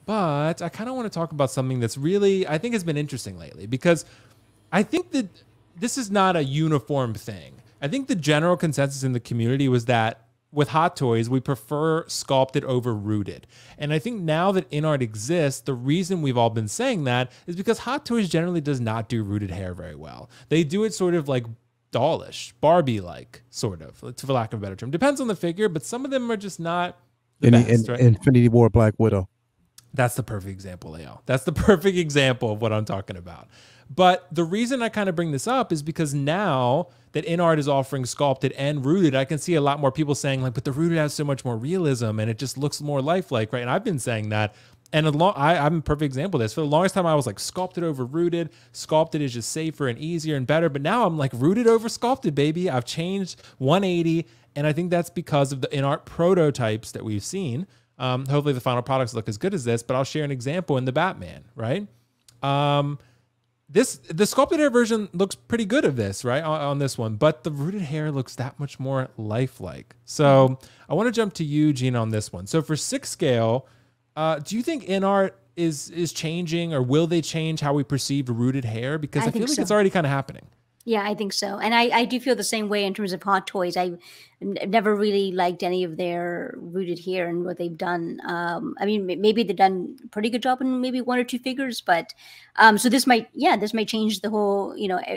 But I kind of want to talk about something that's really, I think has been interesting lately, because I think that this is not a uniform thing. I think the general consensus in the community was that with hot toys, we prefer sculpted over rooted. And I think now that InArt exists, the reason we've all been saying that is because hot toys generally does not do rooted hair very well. They do it sort of like dollish, Barbie-like, sort of, for lack of a better term. Depends on the figure, but some of them are just not the best, right? Infinity War Black Widow. That's the perfect example, Leo. That's the perfect example of what I'm talking about. But the reason I kind of bring this up is because now that InArt is offering sculpted and rooted, I can see a lot more people saying like, but the rooted has so much more realism and it just looks more lifelike, right? And I've been saying that. And I'm a perfect example of this. For the longest time, I was like sculpted over rooted. Sculpted is just safer and easier and better. But now I'm like rooted over sculpted, baby. I've changed 180. And I think that's because of the InArt prototypes that we've seen. Hopefully the final products look as good as this, but I'll share an example in the Batman, right? The sculpted hair version looks pretty good of this, right? On this one, but the rooted hair looks that much more lifelike. So I want to jump to you, Gina, on this one. So for 6 scale, do you think InArt is changing, or will they change how we perceive rooted hair? Because I feel like it's already kind of happening. Yeah, I think so. And I do feel the same way in terms of hot toys. I've never really liked any of their rooted hair and what they've done. I mean, maybe they've done a pretty good job in maybe 1 or 2 figures, but so this might change the whole,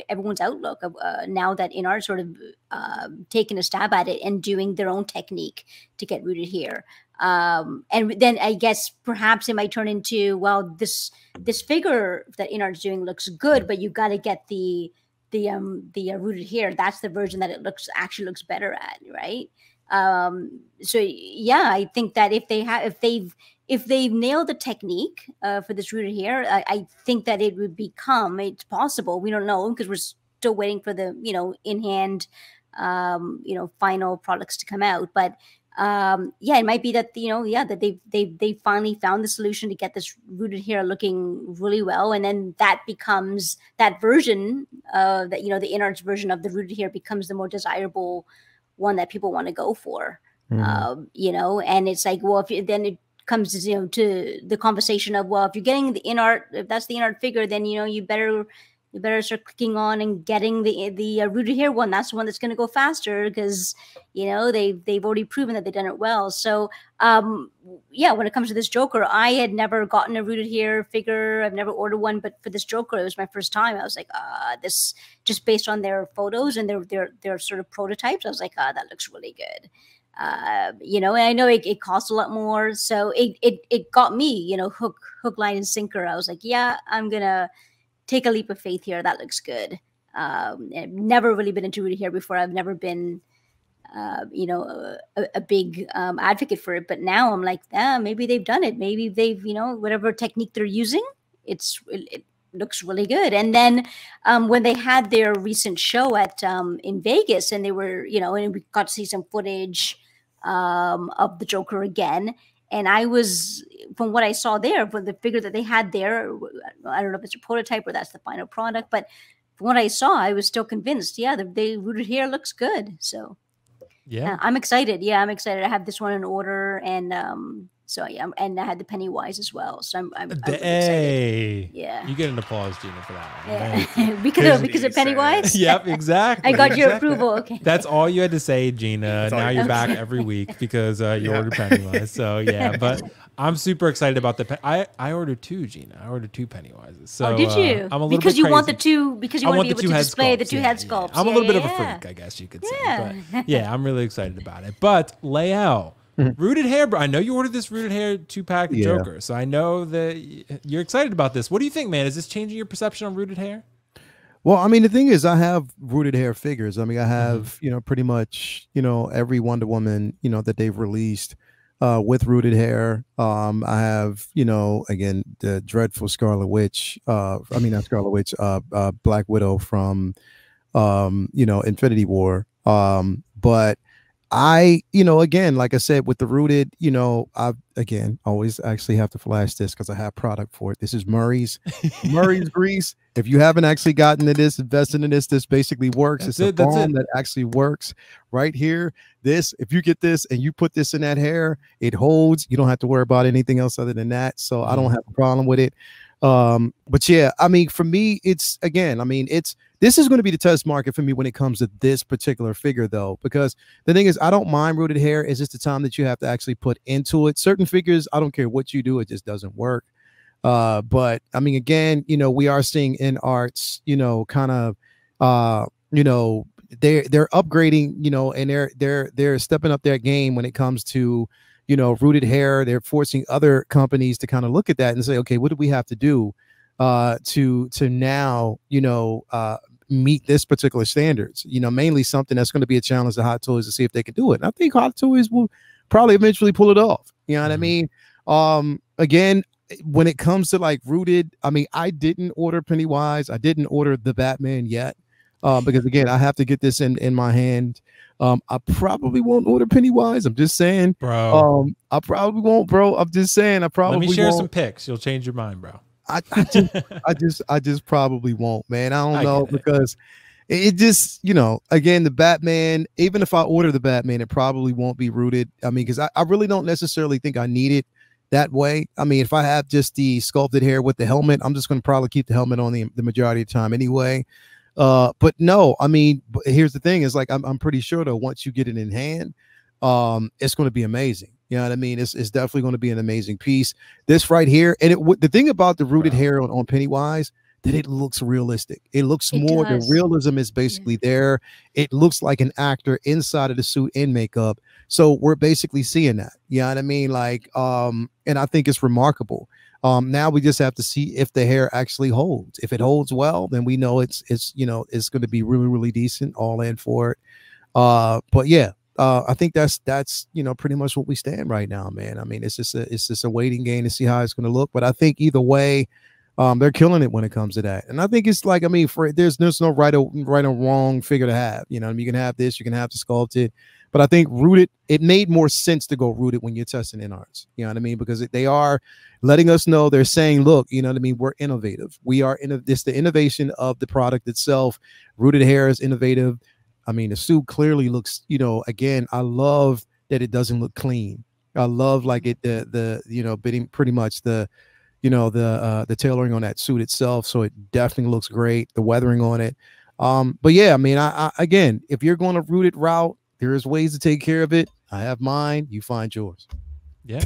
everyone's outlook of now that InArt sort of taking a stab at it and doing their own technique to get rooted hair. And then I guess perhaps it might turn into, well, this figure that InArt's doing looks good, but you got to get the rooted hair. That's the version that it actually looks better at, right? So yeah, I think that if they've nailed the technique for this rooted hair, I think that it would become, it's possible, we don't know because we're still waiting for the in hand final products to come out, but yeah, it might be that that they finally found the solution to get this rooted hair looking really well, and then that becomes that version that the InArt's version of the rooted hair becomes the more desirable one that people want to go for. And it's like, well, then it comes to the conversation of, well, if you're getting the InArt, if that's the InArt figure, then you better start clicking on and getting the rooted hair one. That's the one that's going to go faster because they've already proven that they've done it well. So yeah, when it comes to this Joker, I had never gotten a rooted hair figure. I've never ordered one, but for this Joker, it was my first time. I was like, this, just based on their photos and their sort of prototypes, I was like, that looks really good. And I know it costs a lot more, so it got me, hook, line, and sinker. I was like, yeah, I'm gonna take a leap of faith here. That looks good. I've never really been into rooted hair before. I've never been, a big advocate for it. But now I'm like, maybe they've done it. Maybe they've, whatever technique they're using, it looks really good. And then when they had their recent show at in Vegas, and they were, and we got to see some footage of the Joker again. And I was, from what I saw there, for the figure that they had there, I don't know if it's a prototype or that's the final product, but from what I saw, I was still convinced. Yeah, the rooted hair looks good. So yeah, I'm excited. Yeah, I'm excited. I have this one in order, and so yeah, and I had the Pennywise as well. So I'm excited. Yeah, you get an applause, Gina, for that one. Yeah. because of Pennywise. Yep, exactly. I got your approval. Okay, that's all you had to say, Gina. Now you're back every week because you ordered Pennywise. So yeah, but I'm super excited about the. I ordered 2, Gina. I ordered 2 Pennywises. So did you? I'm a little because bit you crazy. want the 2 because you want to be able to display the 2 head sculpts. I'm a little bit of a freak, I guess you could say. But yeah, I'm really excited about it. But Lael, rooted hair, bro. I know you ordered this rooted hair 2-pack Joker, so I know that you're excited about this. What do you think, man? Is this changing your perception on rooted hair? Well, I mean, the thing is, I have rooted hair figures. I mean, I have, pretty much, every Wonder Woman, that they've released with rooted hair. I have, again, the dreadful Scarlet Witch. I mean, not Scarlet Witch, Black Widow from, Infinity War. But you know, again, like I said, with the rooted, you know, I again always actually have to flash this because I have product for it. This is Murray's grease. If you haven't actually gotten into this, invested in this basically works. That's It's a it. That's balm it. that actually works right here. This, if you get this and you put this in that hair, it holds. You don't have to worry about anything else other than that. So I don't have a problem with it. But yeah, I mean, for me, it's again, I mean, this is going to be the test market for me when it comes to this particular figure, though, because the thing is, I don't mind rooted hair. It's just the time that you have to actually put into it. Certain figures, I don't care what you do, it just doesn't work. But I mean, again, you know, we are seeing InArts, you know, kind of, you know, they're upgrading, you know, and they're stepping up their game when it comes to, you know, rooted hair. They're forcing other companies to kind of look at that and say, okay, what do we have to do to now, you know, meet this particular standards? You know, mainly something that's going to be a challenge to Hot Toys to see if they can do it. And I think Hot Toys will probably eventually pull it off. You know what I mean? Again, when it comes to like rooted, I mean, I didn't order Pennywise. I didn't order the Batman yet. Because again, I have to get this in my hand. I probably won't order Pennywise. I'm just saying, Bro. I probably won't, bro. I'm just saying, I probably Let me share won't. some pics. You'll change your mind, bro. I just probably won't, man. I don't know, get it. because it just, you know, again, the Batman, even if I order the Batman, it probably won't be rooted. I mean, because I really don't necessarily think I need it that way. I mean, if I have just the sculpted hair with the helmet, I'm just going to probably keep the helmet on the majority of the time anyway. But no, I mean, here's the thing is like, I'm pretty sure though, once you get it in hand, it's going to be amazing. You know what I mean? It's definitely going to be an amazing piece. This right here, and the thing about the rooted hair on Pennywise, that it looks realistic. It looks more, the realism is basically there. It looks like an actor inside of the suit in makeup. So we're basically seeing that. You know what I mean? Like, and I think it's remarkable. Now we just have to see if the hair actually holds. If it holds well, then we know it's you know, it's going to be really, really decent, all in for it. But yeah, I think that's you know, pretty much what we stand right now, man. I mean, it's just a waiting game to see how it's going to look. But I think either way, they're killing it when it comes to that. And I think it's like, I mean, there's no right or wrong figure to have. You know, I mean, you can have this, you can have the sculpted. But I think rooted, it made more sense to go rooted when you're testing InArts. You know what I mean? Because they are letting us know, they're saying, look, you know what I mean? We're innovative. We are this the innovation of the product itself. Rooted hair is innovative. I mean, the suit clearly looks, you know, again, I love that it doesn't look clean. I love like it, the you know, pretty much the, you know, the tailoring on that suit itself. So it definitely looks great. The weathering on it. But yeah, I mean, I again, if you're going to rooted route, there is ways to take care of it. I have mine. You find yours. Yeah,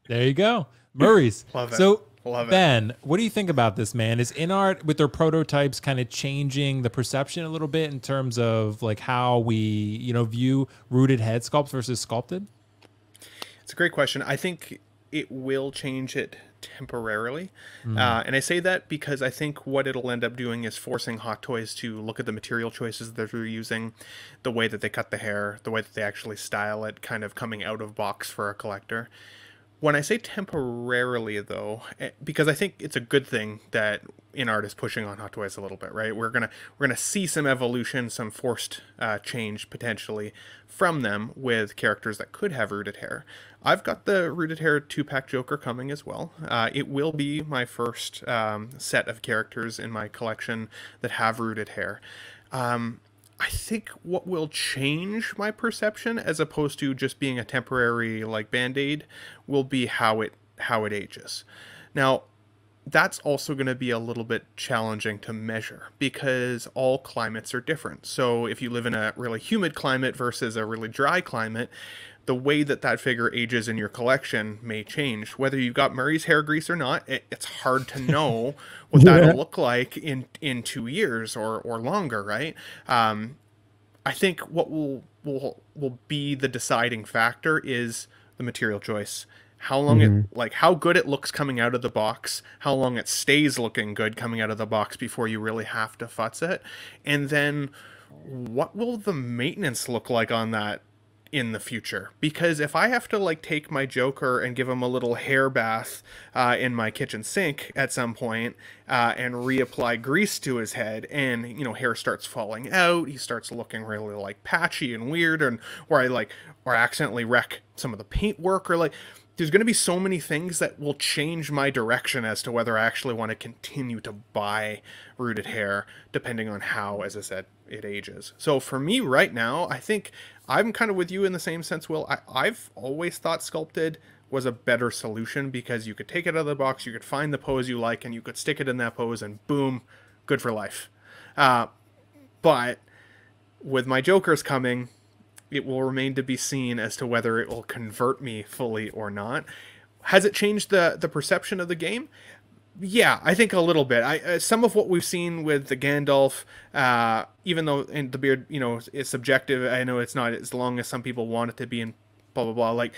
there you go. Murray's. Love it. So Love it. Ben, what do you think about this, man? Is InArt with their prototypes kind of changing the perception a little bit in terms of like how we, you know, view rooted head sculpts versus sculpted? It's a great question. I think it will change it temporarily. And I say that because I think what it'll end up doing is forcing Hot Toys to look at the material choices that they're using, the way that they cut the hair, the way that they actually style it, kind of coming out of box for a collector. When I say temporarily, though, because I think it's a good thing that InArt is pushing on Hot Toys a little bit, right? We're gonna see some evolution, some forced change potentially from them with characters that could have rooted hair. I've got the rooted hair 2-pack Joker coming as well. It will be my first set of characters in my collection that have rooted hair. I think what will change my perception, as opposed to just being a temporary like band-aid, will be how it ages. Now, that's also going to be a little bit challenging to measure because all climates are different. So if you live in a really humid climate versus a really dry climate, the way that figure ages in your collection may change. Whether you've got Murray's hair grease or not, it's hard to know what that'll look like in 2 years or longer, right? I think what will be the deciding factor is the material choice. How long it, like how good it looks coming out of the box, how long it stays looking good coming out of the box before you really have to futz it, and then what will the maintenance look like on that in the future, because if I have to like take my Joker and give him a little hair bath in my kitchen sink at some point and reapply grease to his head, and you know, hair starts falling out, he starts looking really like patchy and weird, and or I accidentally wreck some of the paintwork, or like there's going to be so many things that will change my direction as to whether I actually want to continue to buy rooted hair, depending on how, as I said, it ages. So for me right now, I think I'm kind of with you in the same sense, Will. I've always thought sculpted was a better solution, because you could take it out of the box, you could find the pose you like, and you could stick it in that pose, and boom, good for life. But with my Jokers coming, it will remain to be seen as to whether it will convert me fully or not. Has it changed the perception of the game? Yeah, I think a little bit. Some of what we've seen with the Gandalf, even though in the beard, you know, is subjective. I know it's not as long as some people want it to be, and blah blah blah. Like,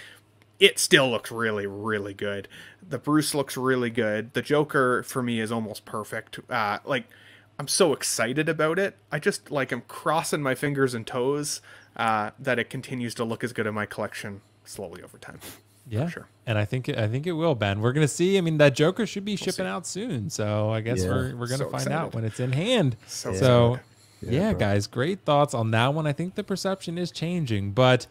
it still looks really, really good. The Bruce looks really good. The Joker for me is almost perfect. Like, I'm so excited about it. I just like, I'm crossing my fingers and toes that it continues to look as good in my collection slowly over time. Yeah, sure. And I think it will, Ben. We're gonna see. I mean, that Joker should be shipping out soon, so I guess we're gonna So find excited. out when it's in hand. So Yeah, guys, great thoughts on that one. I think the perception is changing, but